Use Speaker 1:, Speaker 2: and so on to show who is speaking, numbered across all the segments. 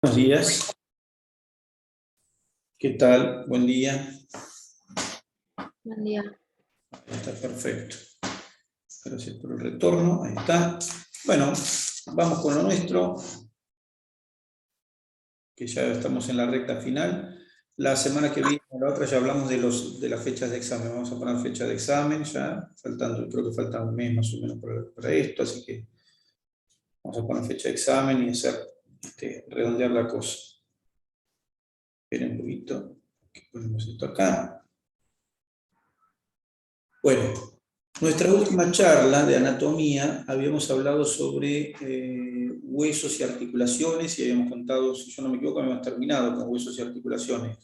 Speaker 1: Buenos días, ¿qué tal? Buen día.
Speaker 2: Buen día.
Speaker 1: Está perfecto. Gracias por el retorno, ahí está. Bueno, vamos con lo nuestro, que ya estamos en la recta final. La semana que viene, la otra, ya hablamos de las fechas de examen. Vamos a poner fecha de examen ya, creo que falta un mes más o menos para esto, así que vamos a poner fecha de examen y hacer, redondear la cosa. Esperen un poquito, que ponemos esto acá. Bueno, nuestra última charla de anatomía habíamos hablado sobre huesos y articulaciones y habíamos contado, si yo no me equivoco, habíamos terminado con huesos y articulaciones.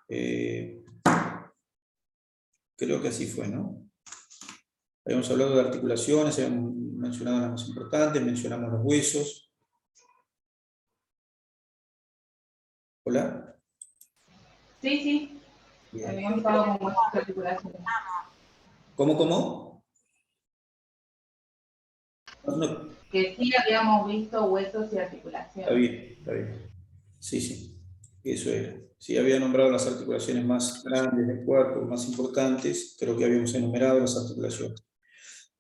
Speaker 1: Eh, Creo que así fue, ¿no? Habíamos hablado de articulaciones, habíamos mencionado las más importantes, mencionamos los huesos. Hola.
Speaker 3: Sí, sí,
Speaker 1: Bien.
Speaker 3: habíamos estado con huesos de articulaciones.
Speaker 1: ¿Cómo? No,
Speaker 3: Que sí habíamos visto huesos y
Speaker 1: está
Speaker 3: articulaciones.
Speaker 1: bien, está bien. Sí, eso era. Sí, había nombrado las articulaciones más grandes del cuerpo, más importantes, creo que habíamos enumerado las articulaciones.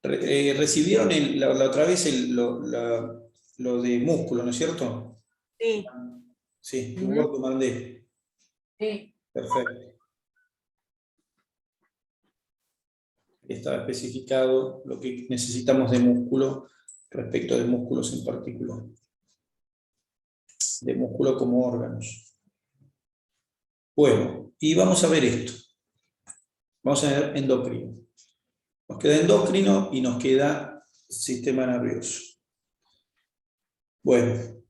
Speaker 1: Recibieron la otra vez lo de músculo, ¿no es cierto?
Speaker 2: Sí.
Speaker 1: Sí, tu Word lo mandé.
Speaker 3: Sí.
Speaker 1: Perfecto. Está especificado lo que necesitamos de músculo respecto de músculos en particular. De músculo como órganos. Bueno, y vamos a ver esto. Vamos a ver endocrino. Nos queda endocrino y nos queda sistema nervioso. Bueno,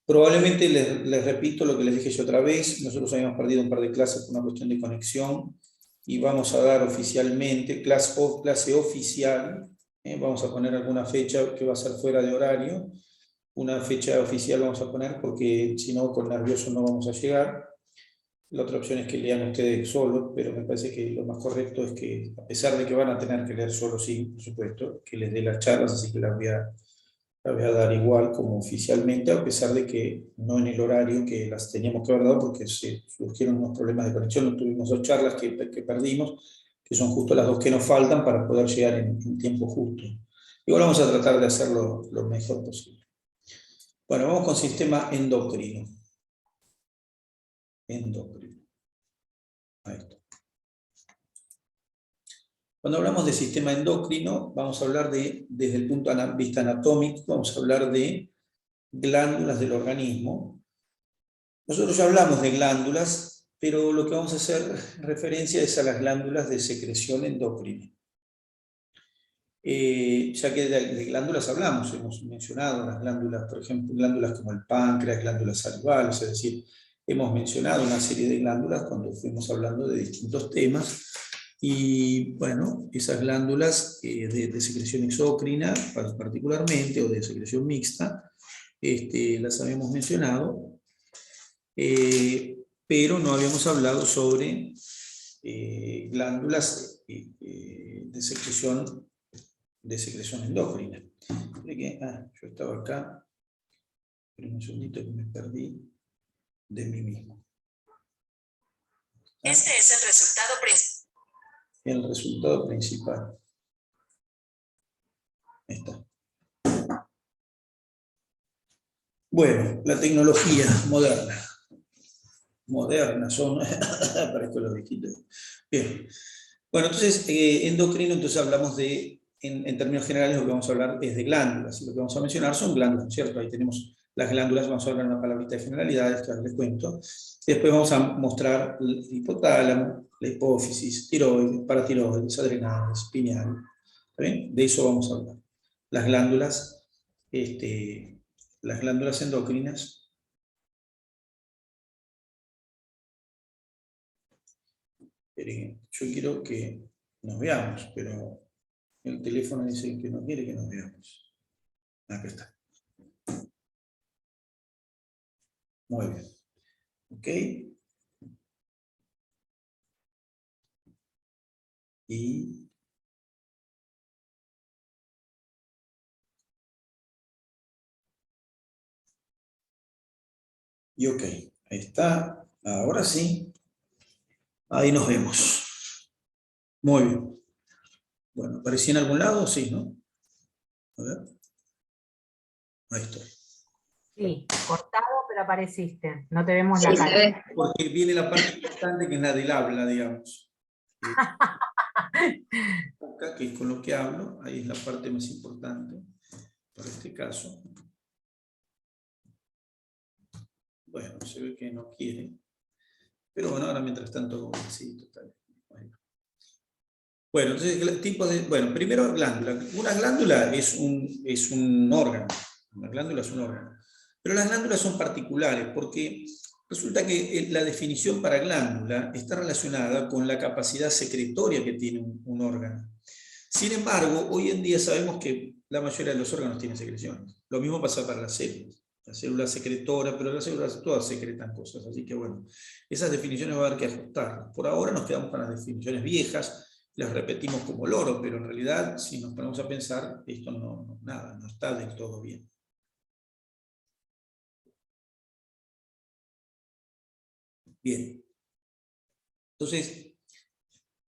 Speaker 1: probablemente les repito lo que les dije yo otra vez. Nosotros habíamos perdido un par de clases por una cuestión de conexión y vamos a dar oficialmente, clase oficial. Vamos a poner alguna fecha que va a ser fuera de horario. Una fecha oficial vamos a poner porque si no, con nervioso no vamos a llegar. La otra opción es que lean ustedes solos, pero me parece que lo más correcto es que, a pesar de que van a tener que leer solos, sí, por supuesto, que les dé las charlas, así que las voy a dar igual como oficialmente, a pesar de que no en el horario que las teníamos que haber dado, porque se surgieron unos problemas de conexión, no tuvimos dos charlas que perdimos, que son justo las dos que nos faltan para poder llegar en tiempo justo. Igual vamos a tratar de hacerlo lo mejor posible. Bueno, vamos con sistema endocrino. Endocrino. Ahí está. Cuando hablamos de sistema endocrino, vamos a hablar desde el punto de vista anatómico, vamos a hablar de glándulas del organismo. Nosotros ya hablamos de glándulas, pero lo que vamos a hacer referencia es a las glándulas de secreción endocrina. Ya que de glándulas hablamos, hemos mencionado las glándulas, por ejemplo, glándulas como el páncreas, glándulas salivales, es decir, hemos mencionado una serie de glándulas cuando fuimos hablando de distintos temas. Y bueno, esas glándulas de secreción exócrina, particularmente, o de secreción mixta, las habíamos mencionado, pero no habíamos hablado sobre glándulas de secreción endócrina. Yo estaba acá, pero un segundito que me perdí de mí mismo.
Speaker 2: Este es el resultado principal.
Speaker 1: El resultado principal. Ahí está. Bueno, la tecnología moderna. Moderna son, parezco los viejitos. Bien. Bueno, entonces, endocrino, entonces hablamos de, en términos generales, lo que vamos a hablar es de glándulas, y lo que vamos a mencionar son glándulas, ¿cierto? Ahí tenemos las glándulas, vamos a hablar una palabrita de generalidades, que ahora les cuento. Después vamos a mostrar el hipotálamo, la hipófisis, tiroides, paratiroides, adrenales, pineal. ¿Está bien? De eso vamos a hablar. Las glándulas, las glándulas endocrinas. Yo quiero que nos veamos, pero el teléfono dice que no quiere que nos veamos. Acá está. Muy bien. ¿Ok? Y Y ok, ahí está. Ahora sí. Ahí nos vemos. Muy bien. Bueno, ¿aparecí en algún lado? Sí, ¿no? A ver. Ahí estoy.
Speaker 4: Sí, cortado, pero apareciste. No te vemos la cara.
Speaker 1: Porque viene la parte importante que es la del habla, digamos. Acá, que es con lo que hablo, ahí es la parte más importante para este caso. Bueno, se ve que no quiere. Pero bueno, ahora mientras tanto, sí, total. Bueno, entonces, el tipo de. Bueno, primero glándula. Una glándula es un órgano. Una glándula es un órgano. Pero las glándulas son particulares porque resulta que la definición para glándula está relacionada con la capacidad secretoria que tiene un órgano. Sin embargo, hoy en día sabemos que la mayoría de los órganos tienen secreciones. Lo mismo pasa para las células. La célula secretora, pero las células todas secretan cosas. Así que bueno, esas definiciones va a haber que ajustarlas. Por ahora nos quedamos con las definiciones viejas, las repetimos como loro, pero en realidad, si nos ponemos a pensar, esto no está del todo bien. Bien. Entonces,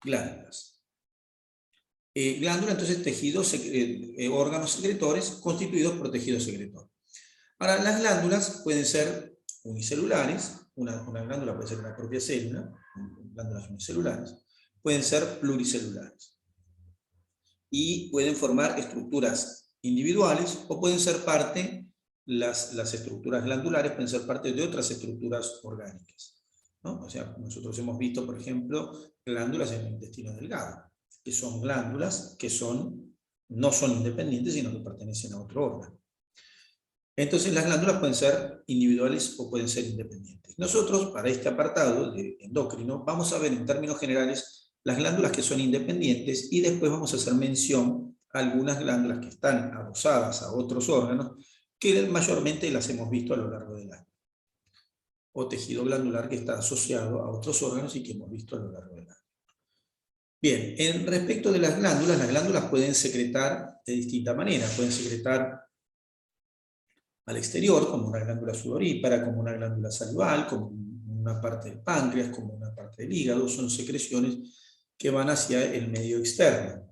Speaker 1: glándulas. Glándula, entonces, tejidos, órganos secretores constituidos por tejido secretor. Ahora, las glándulas pueden ser unicelulares, una glándula puede ser una propia célula, glándulas unicelulares, pueden ser pluricelulares. Y pueden formar estructuras individuales o pueden ser parte, las estructuras glandulares pueden ser parte de otras estructuras orgánicas, ¿no? O sea, nosotros hemos visto, por ejemplo, glándulas en el intestino delgado, que son glándulas que no son independientes, sino que pertenecen a otro órgano. Entonces las glándulas pueden ser individuales o pueden ser independientes. Nosotros, para este apartado de endocrino, vamos a ver en términos generales las glándulas que son independientes y después vamos a hacer mención a algunas glándulas que están adosadas a otros órganos, que mayormente las hemos visto a lo largo del año. O tejido glandular que está asociado a otros órganos y que hemos visto a lo largo del año. Bien, en respecto de las glándulas pueden secretar de distinta manera. Pueden secretar al exterior, como una glándula sudorípara, como una glándula salival, como una parte del páncreas, como una parte del hígado. Son secreciones que van hacia el medio externo.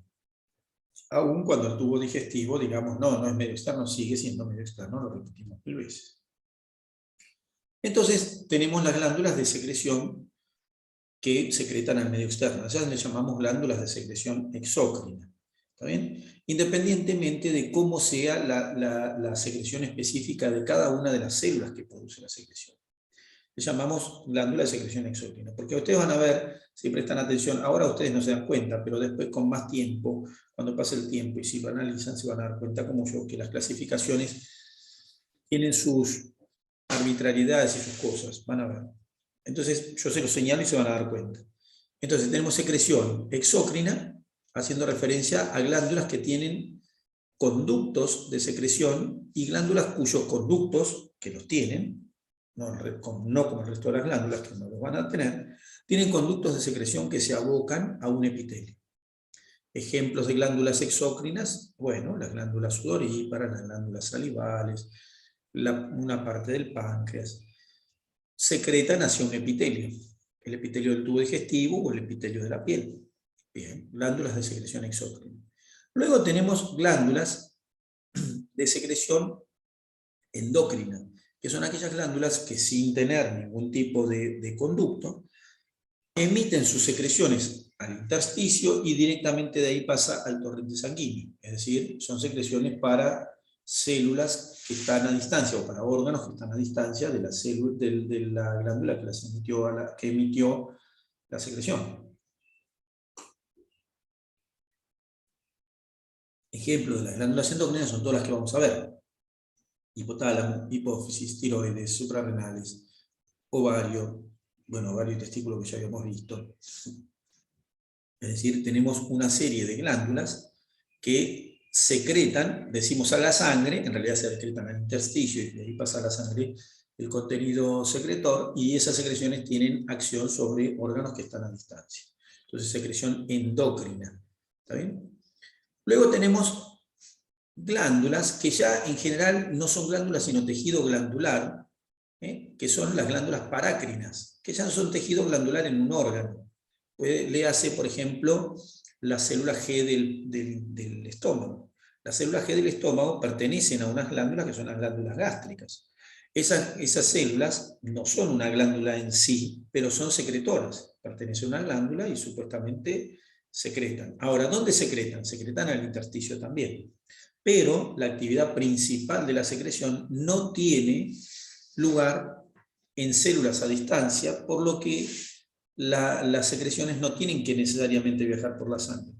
Speaker 1: Aún cuando el tubo digestivo, digamos, no es medio externo, sigue siendo medio externo, lo repetimos 1000 veces. Entonces, tenemos las glándulas de secreción que secretan al medio externo. A esas le llamamos glándulas de secreción exócrina. ¿Está bien? Independientemente de cómo sea la secreción específica de cada una de las células que produce la secreción. Le llamamos glándula de secreción exócrina. Porque ustedes van a ver, si prestan atención, ahora ustedes no se dan cuenta, pero después con más tiempo, cuando pase el tiempo y si lo analizan, se van a dar cuenta como yo, que las clasificaciones tienen sus arbitrariedades y sus cosas. Van a ver. Entonces yo se los señalo y se van a dar cuenta. Entonces tenemos secreción exócrina, haciendo referencia a glándulas que tienen conductos de secreción y glándulas cuyos conductos, que los tienen, no como el resto de las glándulas, que no los van a tener, tienen conductos de secreción que se abocan a un epitelio. Ejemplos de glándulas exócrinas, bueno, las glándulas sudoríparas, las glándulas salivales, una parte del páncreas, secretan hacia un epitelio, el epitelio del tubo digestivo o el epitelio de la piel. Bien, glándulas de secreción exócrina. Luego tenemos glándulas de secreción endocrina, que son aquellas glándulas que sin tener ningún tipo de conducto, emiten sus secreciones al intersticio y directamente de ahí pasa al torrente sanguíneo. Es decir, son secreciones para células que están a distancia, o para órganos que están a distancia de la glándula que emitió la secreción. Ejemplos de las glándulas endócrinas son todas las que vamos a ver. Hipotálamo, hipófisis, tiroides, suprarrenales, ovario y testículo que ya habíamos visto. Es decir, tenemos una serie de glándulas que secretan, decimos a la sangre, en realidad se secretan al intersticio y de ahí pasa a la sangre el contenido secretor, y esas secreciones tienen acción sobre órganos que están a distancia. Entonces, secreción endocrina. ¿Está bien? Luego tenemos glándulas que ya en general no son glándulas sino tejido glandular, que son las glándulas parácrinas, que ya no son tejido glandular en un órgano. Léase, por ejemplo, la célula G del estómago. Las células G del estómago pertenecen a unas glándulas que son las glándulas gástricas. Esas células no son una glándula en sí, pero son secretoras. Pertenecen a una glándula y supuestamente secretan. Ahora, ¿dónde secretan? Secretan al intersticio también. Pero la actividad principal de la secreción no tiene lugar en células a distancia, por lo que las secreciones no tienen que necesariamente viajar por la sangre.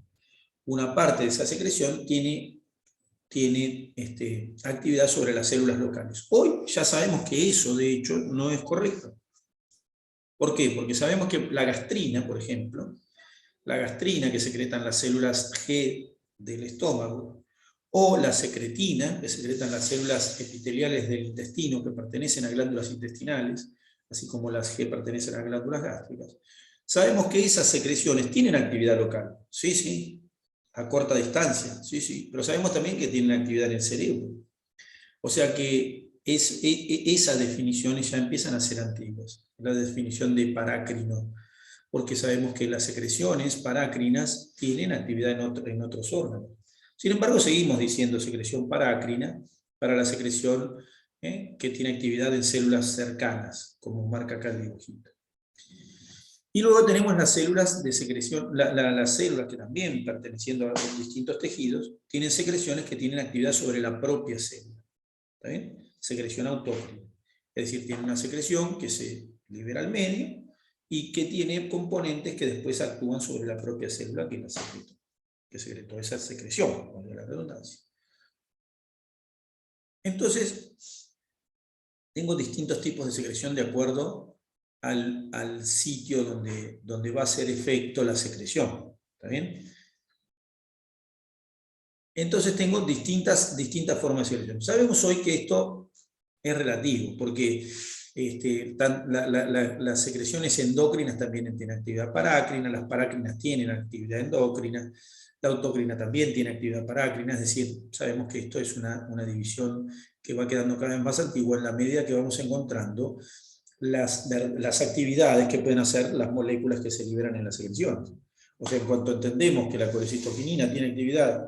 Speaker 1: Una parte de esa secreción tiene actividad sobre las células locales. Hoy ya sabemos que eso, de hecho, no es correcto. ¿Por qué? Porque sabemos que la gastrina, por ejemplo, la gastrina que secretan las células G del estómago, o la secretina, que secretan las células epiteliales del intestino, que pertenecen a glándulas intestinales, así como las G pertenecen a glándulas gástricas. Sabemos que esas secreciones tienen actividad local, sí, a corta distancia, sí, pero sabemos también que tienen actividad en el cerebro. O sea que esas definiciones ya empiezan a ser antiguas, la definición de parácrino, porque sabemos que las secreciones parácrinas tienen actividad en otros órganos. Sin embargo, seguimos diciendo secreción parácrina para la secreción que tiene actividad en células cercanas, como marca acá el dibujito. Y luego tenemos las células de secreción, las células que también, perteneciendo a distintos tejidos, tienen secreciones que tienen actividad sobre la propia célula. ¿Está bien? Secreción autócrina. Es decir, tiene una secreción que se libera al medio y que tiene componentes que después actúan sobre la propia célula que la secretó. Que secretó esa secreción, con la redundancia. Entonces, tengo distintos tipos de secreción de acuerdo al sitio donde va a hacer efecto la secreción. ¿Está bien? Entonces tengo distintas formas de secreción. Sabemos hoy que esto es relativo, porque las secreciones endócrinas también tienen actividad parácrina, las parácrinas tienen actividad endócrina, la autócrina también tiene actividad parácrina, es decir, sabemos que esto es una división que va quedando cada vez más antigua en la medida que vamos encontrando las actividades que pueden hacer las moléculas que se liberan en las secreciones. O sea, en cuanto entendemos que la colecistoquinina tiene actividad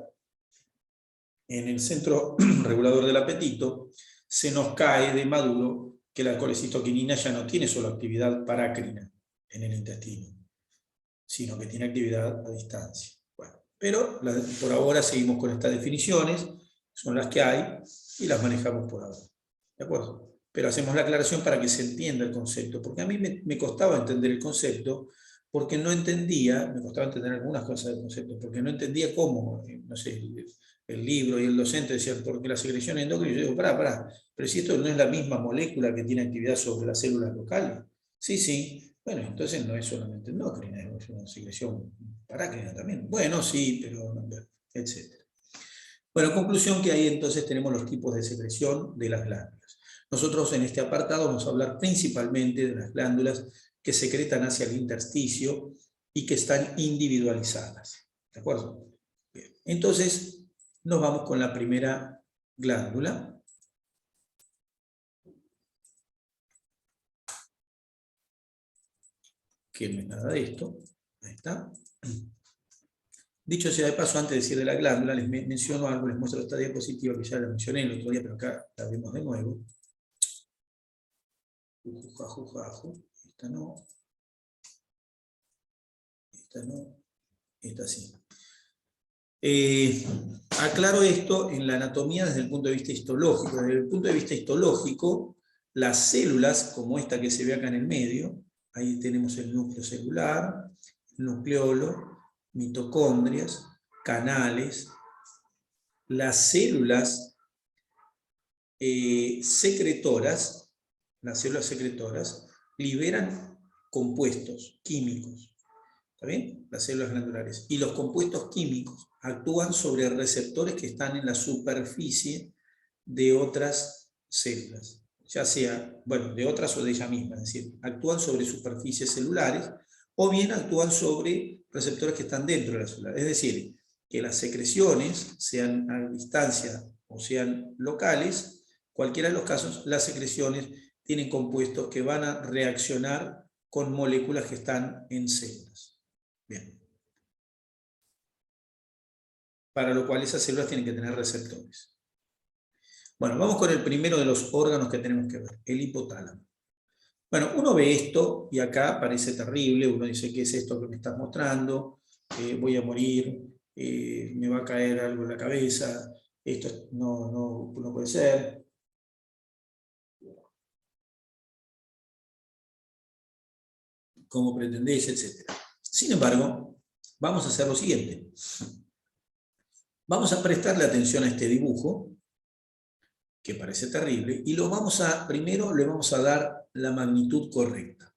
Speaker 1: en el centro regulador del apetito, se nos cae de maduro que la colecistoquinina ya no tiene solo actividad parácrina en el intestino, sino que tiene actividad a distancia. Bueno, pero por ahora seguimos con estas definiciones, son las que hay, y las manejamos por ahora. ¿De acuerdo? Pero hacemos la aclaración para que se entienda el concepto, porque a mí me costaba entender el concepto, porque no entendía, me costaba entender algunas cosas del concepto, porque no entendía cómo, no sé, el libro y el docente decían, porque la secreción endocrina, yo digo, pará, pero si esto no es la misma molécula que tiene actividad sobre las células locales. Sí, bueno, entonces no es solamente endocrina, es una secreción parácrina también. Bueno, sí, pero no, etc. Bueno, conclusión que ahí entonces tenemos los tipos de secreción de las glándulas. Nosotros en este apartado vamos a hablar principalmente de las glándulas que secretan hacia el intersticio y que están individualizadas. ¿De acuerdo? Bien. Entonces, nos vamos con la primera glándula. Que no es nada de esto. Ahí está. Dicho sea de paso, antes de decir de la glándula, les menciono algo, les muestro esta diapositiva que ya la mencioné el otro día, pero acá la vemos de nuevo. Esta no. Esta no. Esta sí. Aclaro esto en la anatomía desde el punto de vista histológico. Desde el punto de vista histológico, las células, como esta que se ve acá en el medio, ahí tenemos el núcleo celular, el nucleolo, mitocondrias, canales, las células secretoras, liberan compuestos químicos. ¿Está bien? Las células glandulares. Y los compuestos químicos actúan sobre receptores que están en la superficie de otras células. Ya sea, bueno, de otras o de ella misma. Es decir, actúan sobre superficies celulares o bien actúan sobre receptores que están dentro de la célula. Es decir, que las secreciones, sean a distancia o sean locales, cualquiera de los casos, las secreciones tienen compuestos que van a reaccionar con moléculas que están en células. Bien. Para lo cual esas células tienen que tener receptores. Bueno, vamos con el primero de los órganos que tenemos que ver, el hipotálamo. Bueno, uno ve esto y acá parece terrible, uno dice, ¿qué es esto que me estás mostrando? Voy a morir, me va a caer algo en la cabeza, esto no puede ser. ¿Cómo pretendéis? Etcétera. Sin embargo, vamos a hacer lo siguiente. Vamos a prestarle atención a este dibujo, que parece terrible, y primero le vamos a dar la magnitud correcta.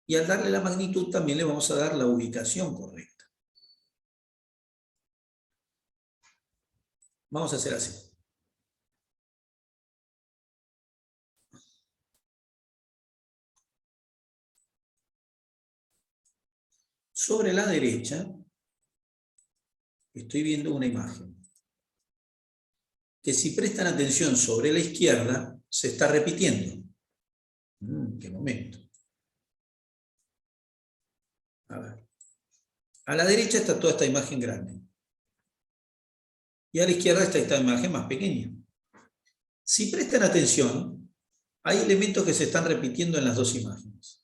Speaker 1: Y al darle la magnitud también le vamos a dar la ubicación correcta. Vamos a hacer así. Sobre la derecha estoy viendo una imagen que, si prestan atención sobre la izquierda, se está repitiendo. ¿Qué momento? A ver. A la derecha está toda esta imagen grande. Y a la izquierda está esta imagen más pequeña. Si prestan atención, hay elementos que se están repitiendo en las dos imágenes.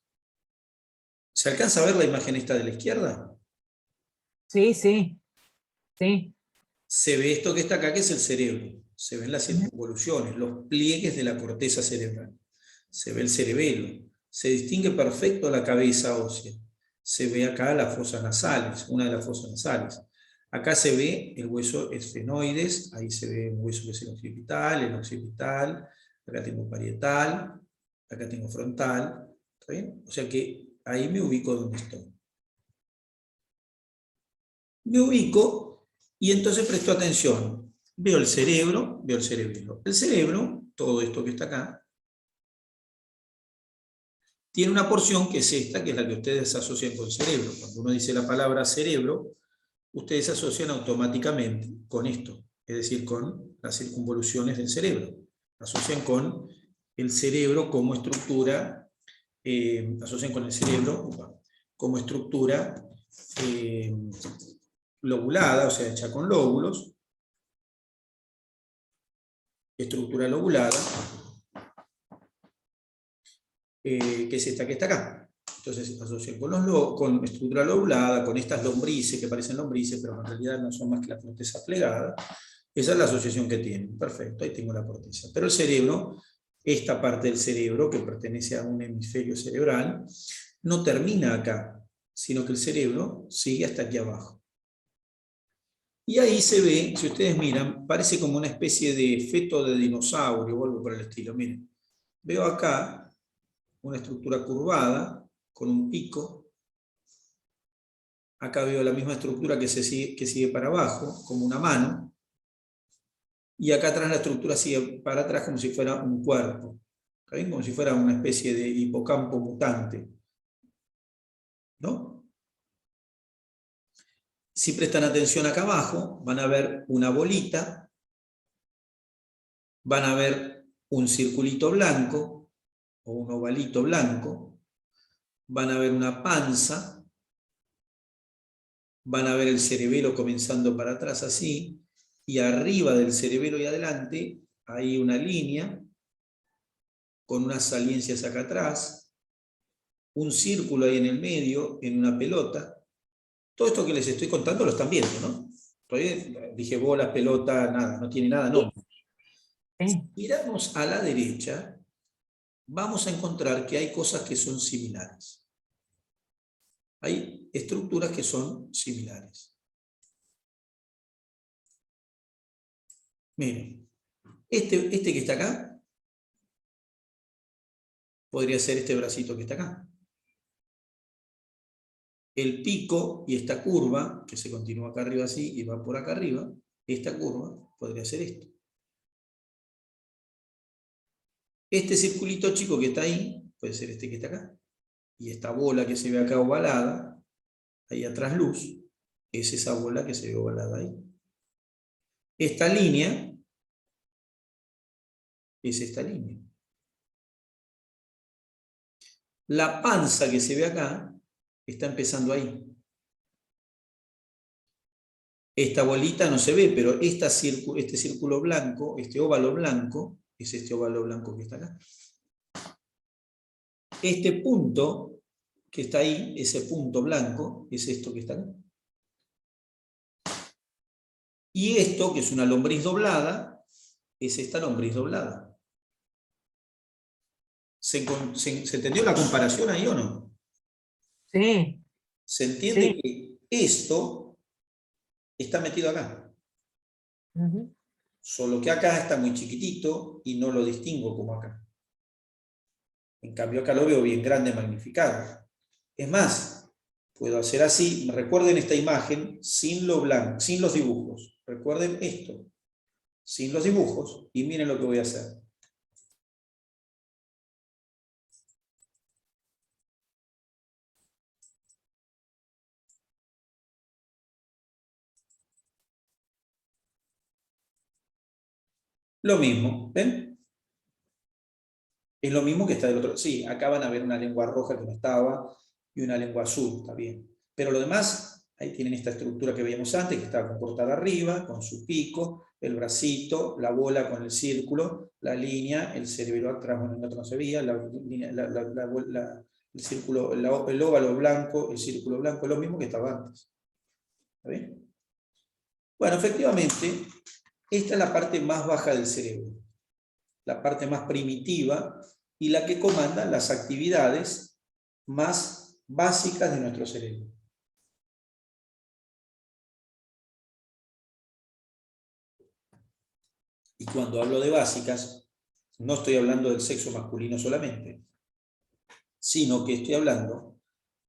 Speaker 1: ¿Se alcanza a ver la imagen esta de la izquierda?
Speaker 4: Sí, sí. Sí.
Speaker 1: Se ve esto que está acá, que es el cerebro. Se ven las circunvoluciones, los pliegues de la corteza cerebral. Se ve el cerebelo. Se distingue perfecto la cabeza ósea. Se ve acá las fosas nasales, una de las fosas nasales. Acá se ve el hueso esfenoides, ahí se ve un hueso que es el occipital, acá tengo parietal, acá tengo frontal. ¿Está bien? O sea que ahí me ubico donde estoy. Me ubico y entonces presto atención. Veo el cerebro, veo el cerebelo. El cerebro, todo esto que está acá, tiene una porción que es esta, que es la que ustedes asocian con cerebro. Cuando uno dice la palabra cerebro, ustedes asocian automáticamente con esto, es decir, con las circunvoluciones del cerebro. Asocian con el cerebro como estructura, lobulada, o sea, hecha con lóbulos, estructura lobulada, que es esta que está acá. Entonces se asocian con estructura lobulada, con estas lombrices que parecen lombrices, pero en realidad no son más que la corteza plegada. Esa es la asociación que tienen. Perfecto, ahí tengo la corteza. Pero el cerebro, esta parte del cerebro que pertenece a un hemisferio cerebral, no termina acá, sino que el cerebro sigue hasta aquí abajo. Y ahí se ve, si ustedes miran, parece como una especie de feto de dinosaurio o algo por el estilo. Miren, veo acá una estructura curvada con un pico. Acá veo la misma estructura que sigue para abajo, como una mano. Y acá atrás la estructura sigue para atrás como si fuera un cuerpo. ¿Está bien? Como si fuera una especie de hipocampo mutante. ¿No? Si prestan atención acá abajo, van a ver una bolita, van a ver un circulito blanco, o un ovalito blanco, van a ver una panza, van a ver el cerebelo comenzando para atrás así, y arriba del cerebelo y adelante hay una línea con unas saliencias acá atrás, un círculo ahí en el medio, en una pelota. Todo esto que les estoy contando lo están viendo, ¿no? Todavía dije bola, pelota, nada, no tiene nada, no. Si miramos a la derecha, vamos a encontrar que hay cosas que son similares. Hay estructuras que son similares. Miren, este que está acá, podría ser este bracito que está acá. El pico y esta curva, que se continúa acá arriba así y va por acá arriba, esta curva podría ser esto. Este circulito chico que está ahí, puede ser este que está acá. Y esta bola que se ve acá ovalada, ahí atrás luz, es esa bola que se ve ovalada ahí. Esta línea es esta línea. La panza que se ve acá está empezando ahí. Esta bolita no se ve, pero este círculo blanco, este óvalo blanco, es este óvalo blanco que está acá. Este punto que está ahí, ese punto blanco, es esto que está acá. Y esto, que es una lombriz doblada, es esta lombriz doblada. ¿Se entendió la comparación ahí o no?
Speaker 4: Sí,
Speaker 1: Se entiende
Speaker 4: sí.
Speaker 1: que esto está metido acá.
Speaker 4: Ujú.
Speaker 1: Solo que acá está muy chiquitito y no lo distingo como acá. En cambio acá lo veo bien grande, magnificado. Es más, puedo hacer así. Recuerden esta imagen sin lo blanco, sin los dibujos. Recuerden esto, sin los dibujos, y miren lo que voy a hacer. Lo mismo, ¿ven? Es lo mismo que está del otro. Sí, acá van a ver una lengua roja que no estaba y una lengua azul, está bien. Pero lo demás, ahí tienen esta estructura que veíamos antes, que estaba comportada arriba, con su pico, el bracito, la bola con el círculo, la línea, el cerebro atrás, bueno, el otro no se veía, el círculo, el óvalo blanco, el círculo blanco, lo mismo que estaba antes. ¿Está bien? Bueno, efectivamente, esta es la parte más baja del cerebro, la parte más primitiva y la que comanda las actividades más básicas de nuestro cerebro. Y cuando hablo de básicas, no estoy hablando del sexo masculino solamente, sino que estoy hablando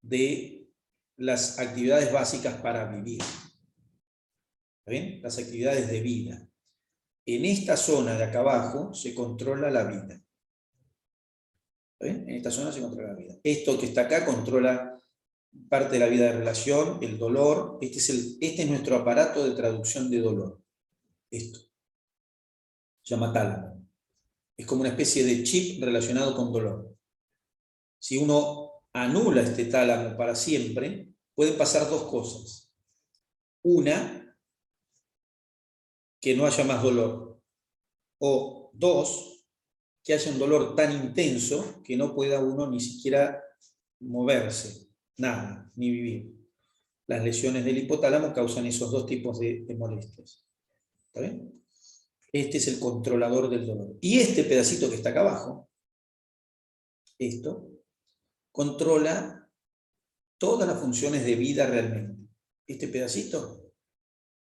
Speaker 1: de las actividades básicas para vivir. ¿Está bien? Las actividades de vida. En esta zona de acá abajo se controla la vida. ¿Está bien? En esta zona se controla la vida. Esto que está acá controla parte de la vida de relación, el dolor. Este es nuestro aparato de traducción de dolor. Esto. Se llama tálamo. Es como una especie de chip relacionado con dolor. Si uno anula este tálamo para siempre, pueden pasar dos cosas. Una, que no haya más dolor. O dos, que haya un dolor tan intenso que no pueda uno ni siquiera moverse, nada, ni vivir. Las lesiones del hipotálamo causan esos dos tipos de molestias. ¿Está bien? Este es el controlador del dolor. Y este pedacito que está acá abajo, esto, controla todas las funciones de vida realmente. Este pedacito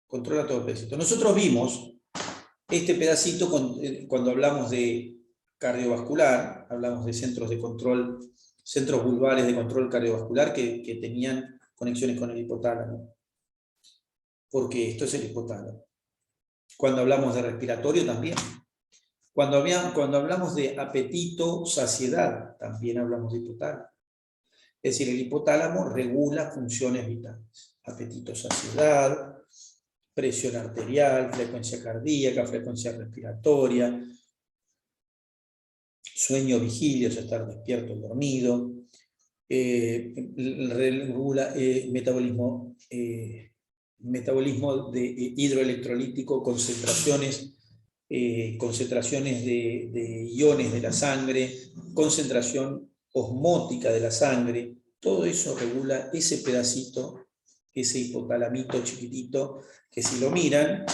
Speaker 1: controla todo el pedacito. Nosotros vimos este pedacito cuando hablamos de cardiovascular, hablamos de centros de control, centros vulvares de control cardiovascular que tenían conexiones con el hipotálamo. Porque esto es el hipotálamo. Cuando hablamos de respiratorio también. Cuando hablamos de apetito, saciedad, también hablamos de hipotálamo. Es decir, el hipotálamo regula funciones vitales. Apetito, saciedad, presión arterial, frecuencia cardíaca, frecuencia respiratoria, sueño, vigilia, o sea, estar despierto o dormido, regula metabolismo hidroelectrolítico, concentraciones de iones de la sangre, concentración osmótica de la sangre, todo eso regula ese pedacito, ese hipotalamito chiquitito, que si lo miran,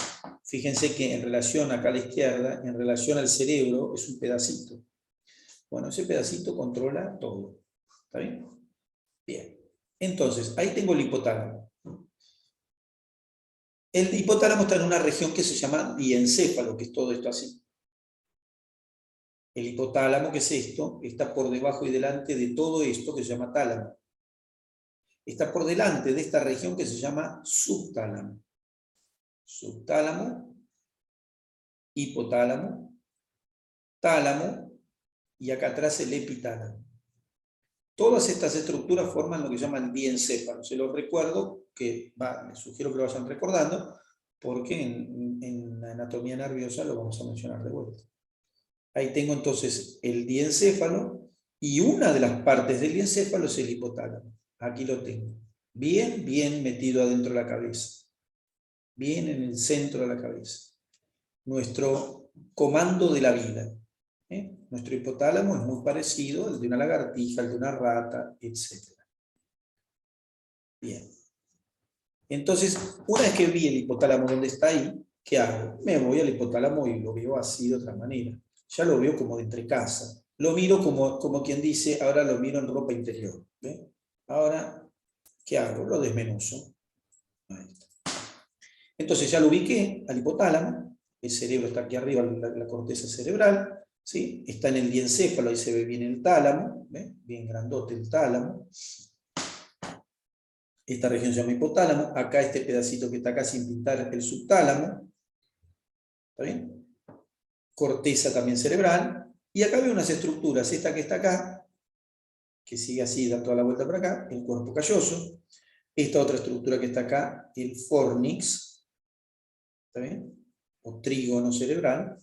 Speaker 1: fíjense que en relación acá a la izquierda, en relación al cerebro, es un pedacito. Bueno, ese pedacito controla todo. ¿Está bien? Bien. Entonces, ahí tengo el hipotálamo. El hipotálamo está en una región que se llama diencéfalo, que es todo esto así. El hipotálamo, que es esto, está por debajo y delante de todo esto que se llama tálamo. Está por delante de esta región que se llama subtálamo. Subtálamo, hipotálamo, tálamo y acá atrás el epitálamo. Todas estas estructuras forman lo que se llama el diencéfalo. Se los recuerdo, les sugiero que lo vayan recordando, porque en la anatomía nerviosa lo vamos a mencionar de vuelta. Ahí tengo entonces el diencéfalo, Y una de las partes del encéfalo es el hipotálamo. Aquí lo tengo. Bien, bien metido adentro de la cabeza. Bien en el centro de la cabeza. Nuestro comando de la vida. Nuestro hipotálamo es muy parecido al de una lagartija, al de una rata, etc. Bien. Entonces, una vez que vi el hipotálamo donde está ahí, ¿qué hago? Me voy al hipotálamo y lo veo así de otra manera. Ya lo veo como de entrecasa. Lo miro como quien dice, ahora lo miro en ropa interior. ¿Ve? Ahora, ¿qué hago? Lo desmenuzo. Ahí está. Entonces ya lo ubiqué al hipotálamo. El cerebro está aquí arriba, la corteza cerebral. ¿Sí? Está en el diencéfalo, ahí se ve bien el tálamo. ¿Ve? Bien grandote el tálamo. Esta región se llama hipotálamo. Acá este pedacito que está acá sin pintar el subtálamo. ¿Está bien? Corteza también cerebral. Y acá veo unas estructuras. Esta que está acá, que sigue así, da toda la vuelta por acá, el cuerpo calloso. Esta otra estructura que está acá, el fornix. ¿Está bien? O trígono cerebral.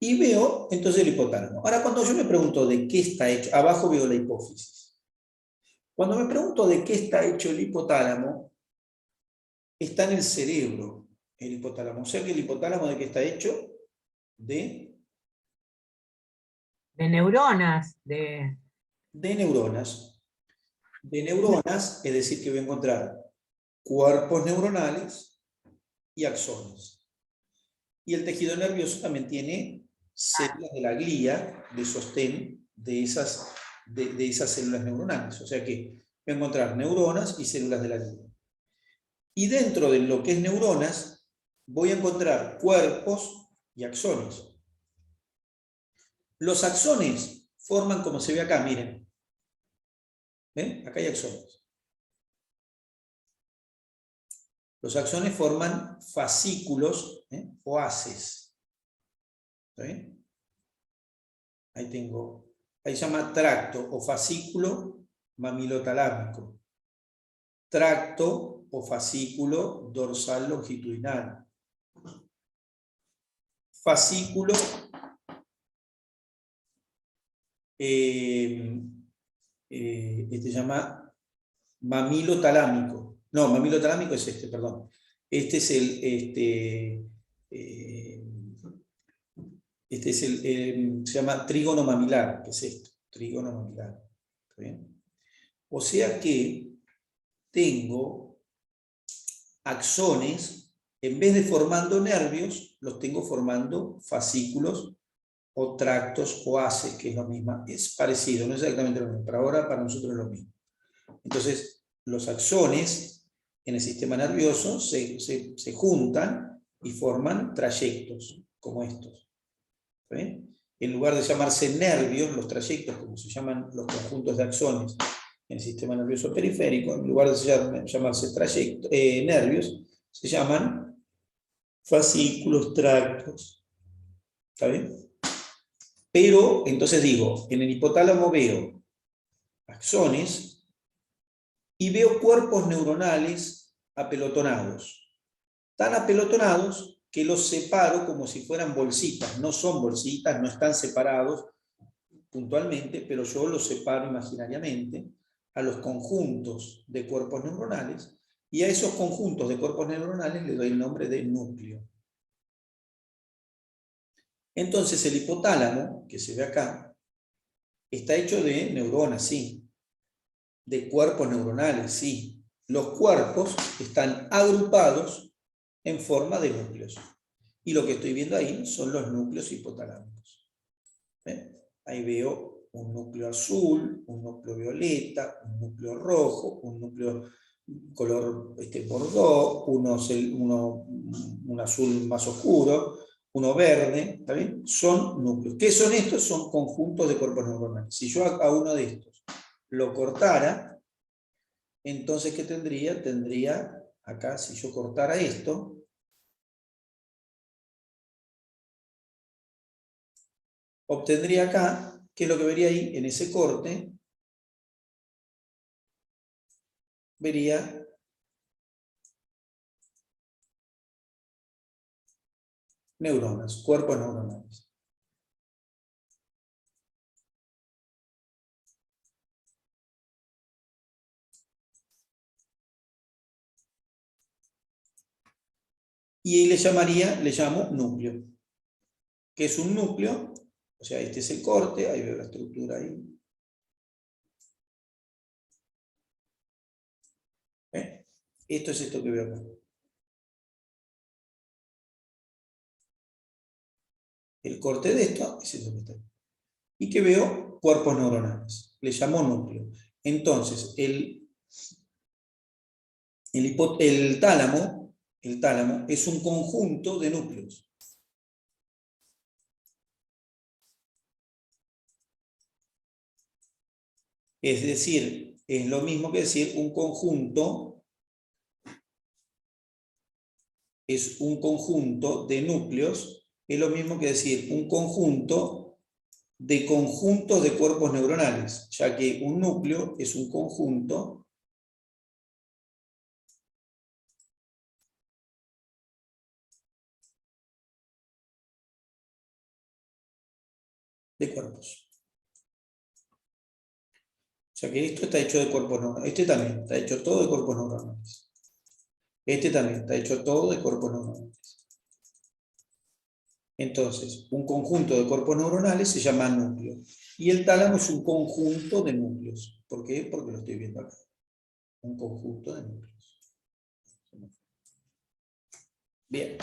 Speaker 1: Y veo entonces el hipotálamo. Ahora, cuando yo me pregunto de qué está hecho, abajo veo la hipófisis. Cuando me pregunto de qué está hecho el hipotálamo, está en el cerebro el hipotálamo. O sea que el hipotálamo ¿de qué está hecho? De
Speaker 4: neuronas,
Speaker 1: neuronas. De neuronas, es decir, que voy a encontrar cuerpos neuronales y axones. Y el tejido nervioso también tiene células de la glía, de sostén de esas células neuronales. O sea que voy a encontrar neuronas y células de la glía. Y dentro de lo que es neuronas, voy a encontrar cuerpos y axones. Los axones forman como se ve acá, miren. ¿Ven? Acá hay axones. Los axones forman fascículos o haces. ¿Está bien? Ahí tengo. Ahí se llama tracto o fascículo mamilotalámico. Tracto o fascículo dorsal longitudinal. Fascículo se llama mamilotalámico. No, mamilotalámico es este, perdón. Este es se llama trígono mamilar, que es esto, trígono mamilar. ¿Está bien? O sea que tengo axones, en vez de formando nervios, los tengo formando fascículos o tractos o haces, que es lo mismo. Es parecido, no es exactamente lo mismo, pero ahora para nosotros es lo mismo. Entonces, los axones en el sistema nervioso se juntan y forman trayectos, como estos. ¿Sí? En lugar de llamarse nervios, los trayectos, como se llaman los conjuntos de axones en el sistema nervioso periférico, en lugar de llamarse nervios, se llaman fascículos, tractos. ¿Está bien? Pero, entonces digo, en el hipotálamo veo axones y veo cuerpos neuronales apelotonados. Tan apelotonados que los separo como si fueran bolsitas. No son bolsitas, no están separados puntualmente, pero yo los separo imaginariamente a los conjuntos de cuerpos neuronales, y a esos conjuntos de cuerpos neuronales le doy el nombre de núcleo. Entonces el hipotálamo, que se ve acá, está hecho de neuronas, sí. De cuerpos neuronales, sí. Los cuerpos están agrupados en forma de núcleos. Y lo que estoy viendo ahí son los núcleos hipotalámicos. ¿Ven? Ahí veo un núcleo azul, un núcleo violeta, un núcleo rojo, un núcleo color bordeaux, un azul más oscuro, uno verde, ¿está bien? Son núcleos. ¿Qué son estos? Son conjuntos de cuerpos neuronales. Si yo a uno de estos lo cortara, entonces ¿qué tendría? Tendría acá, si yo cortara esto, obtendría acá, ¿qué es lo que vería ahí? En ese corte, vería neuronas, cuerpos neuronales. Y le llamo núcleo. ¿Qué es un núcleo? O sea, este es el corte, ahí veo la estructura ahí. Esto es esto que veo acá. El corte de esto es eso que está ahí. Y que veo cuerpos neuronales. Le llamo núcleo. Entonces, el tálamo es un conjunto de núcleos. Es decir, es lo mismo que decir un conjunto, es un conjunto de núcleos, es lo mismo que decir un conjunto de conjuntos de cuerpos neuronales, ya que un núcleo es un conjunto de cuerpos. O sea que esto está hecho de cuerpos neuronales. Este también está hecho todo de cuerpos neuronales. Este también está hecho todo de cuerpos neuronales. Entonces, un conjunto de cuerpos neuronales se llama núcleo. Y el tálamo es un conjunto de núcleos. ¿Por qué? Porque lo estoy viendo acá. Un conjunto de núcleos. Bien.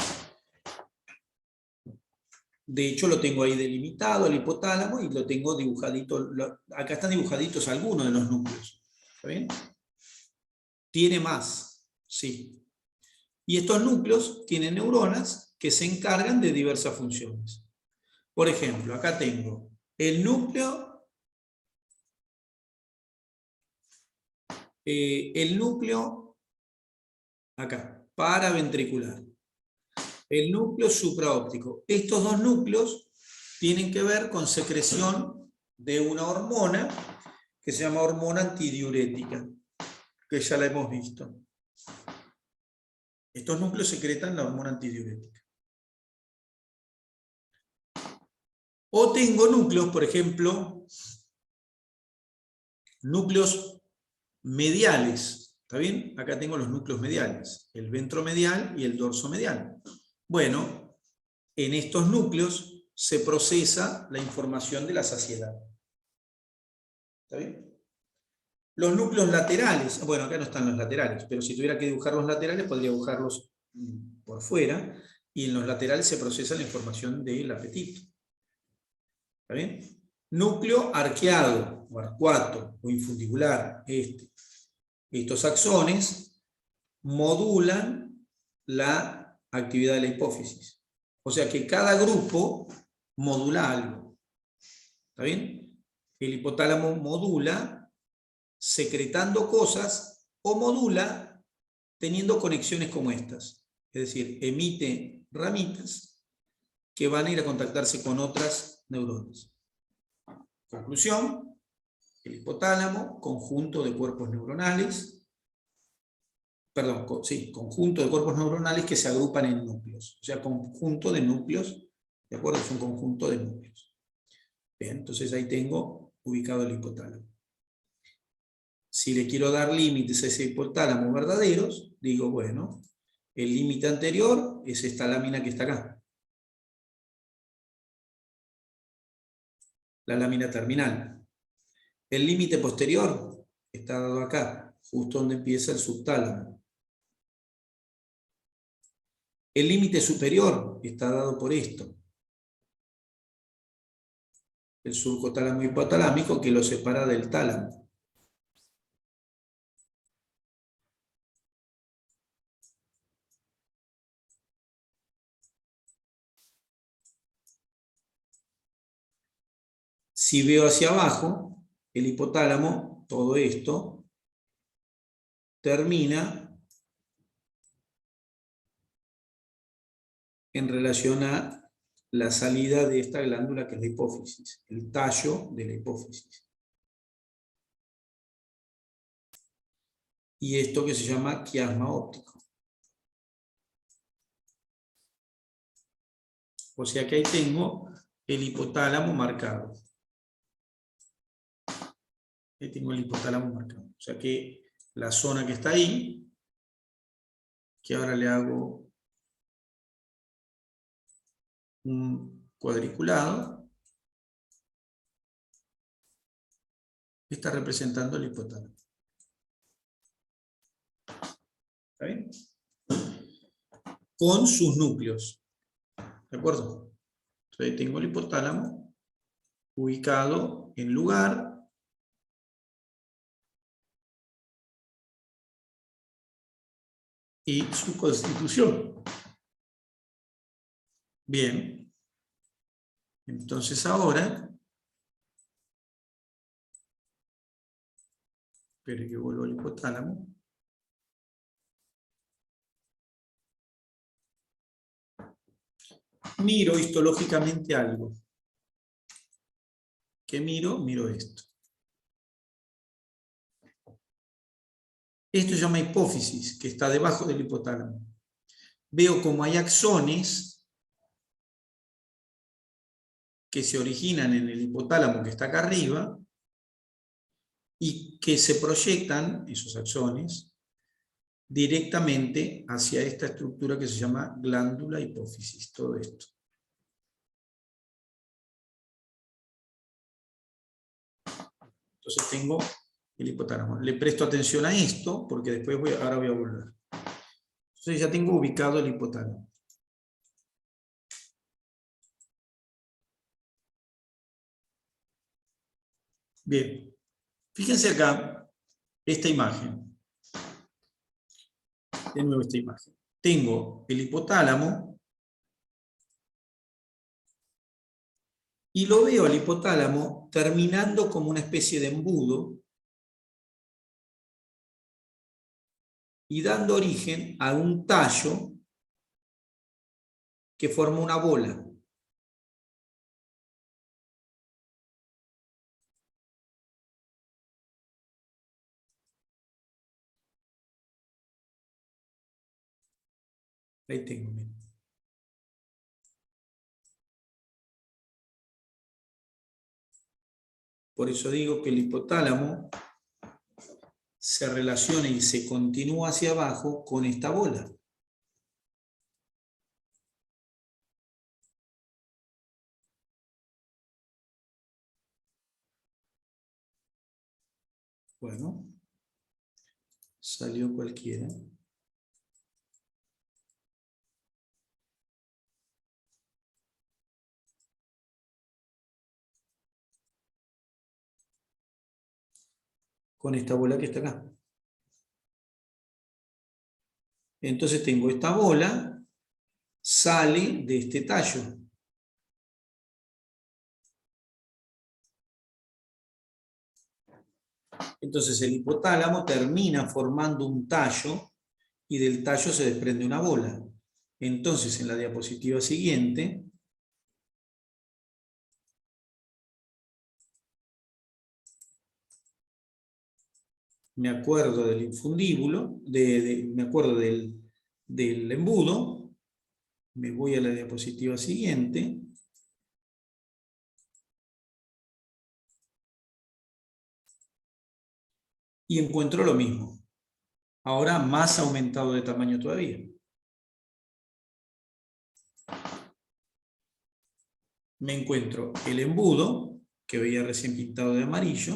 Speaker 1: De hecho, lo tengo ahí delimitado, el hipotálamo, y lo tengo dibujadito. Acá están dibujaditos algunos de los núcleos. ¿Está bien? Tiene más, sí. Y estos núcleos tienen neuronas que se encargan de diversas funciones. Por ejemplo, acá tengo el núcleo acá, paraventricular. El núcleo supraóptico. Estos dos núcleos tienen que ver con secreción de una hormona que se llama hormona antidiurética, que ya la hemos visto. Estos núcleos secretan la hormona antidiurética. O tengo núcleos, por ejemplo, núcleos mediales. ¿Está bien? Acá tengo los núcleos mediales, el ventromedial y el dorsomedial. Bueno, en estos núcleos se procesa la información de la saciedad. ¿Está bien? Los núcleos laterales, bueno, acá no están los laterales, pero si tuviera que dibujar los laterales, podría dibujarlos por fuera, y en los laterales se procesa la información del apetito. ¿Está bien? Núcleo arqueado, o arcuato, o infundibular, estos axones modulan la actividad de la hipófisis. O sea que cada grupo modula algo. ¿Está bien? El hipotálamo modula secretando cosas o modula teniendo conexiones como estas. Es decir, emite ramitas que van a ir a contactarse con otras neuronas. Conclusión, el hipotálamo, conjunto de cuerpos neuronales, conjunto de cuerpos neuronales que se agrupan en núcleos. O sea, conjunto de núcleos, ¿de acuerdo? Es un conjunto de núcleos. Bien, entonces ahí tengo ubicado el hipotálamo. Si le quiero dar límites a ese hipotálamo verdaderos, digo, bueno, el límite anterior es esta lámina que está acá. La lámina terminal. El límite posterior está dado acá, justo donde empieza el subtálamo. El límite superior está dado por esto. El surco tálamo hipotalámico que lo separa del tálamo. Si veo hacia abajo, el hipotálamo, todo esto, termina en relación a la salida de esta glándula que es la hipófisis, el tallo de la hipófisis. Y esto que se llama quiasma óptico. O sea que ahí tengo el hipotálamo marcado. Ahí tengo el hipotálamo marcado. O sea que la zona que está ahí, que ahora le hago un cuadriculado. Está representando el hipotálamo. ¿Está bien? Con sus núcleos. ¿De acuerdo? Entonces tengo el hipotálamo ubicado en lugar. Y su constitución. Bien. Entonces ahora, espere que vuelva al hipotálamo. Miro histológicamente algo. ¿Qué miro? Miro esto. Esto se llama hipófisis, que está debajo del hipotálamo. Veo como hay axones que se originan en el hipotálamo que está acá arriba y que se proyectan, esos axones, directamente hacia esta estructura que se llama glándula hipófisis, todo esto. Entonces tengo el hipotálamo. Le presto atención a esto, porque después ahora voy a volver. Entonces ya tengo ubicado el hipotálamo. Bien, fíjense acá esta imagen. De nuevo esta imagen. Tengo el hipotálamo y lo veo al hipotálamo terminando como una especie de embudo y dando origen a un tallo que forma una bola. Ahí tengo. Por eso digo que el hipotálamo se relaciona y se continúa hacia abajo con esta bola. Bueno, salió cualquiera. Con esta bola que está acá. Entonces tengo esta bola, sale de este tallo. Entonces el hipotálamo termina formando un tallo y del tallo se desprende una bola. Entonces en la diapositiva siguiente me acuerdo del infundíbulo, me acuerdo del embudo, me voy a la diapositiva siguiente. Y encuentro lo mismo. Ahora más aumentado de tamaño todavía. Me encuentro el embudo, que veía recién pintado de amarillo,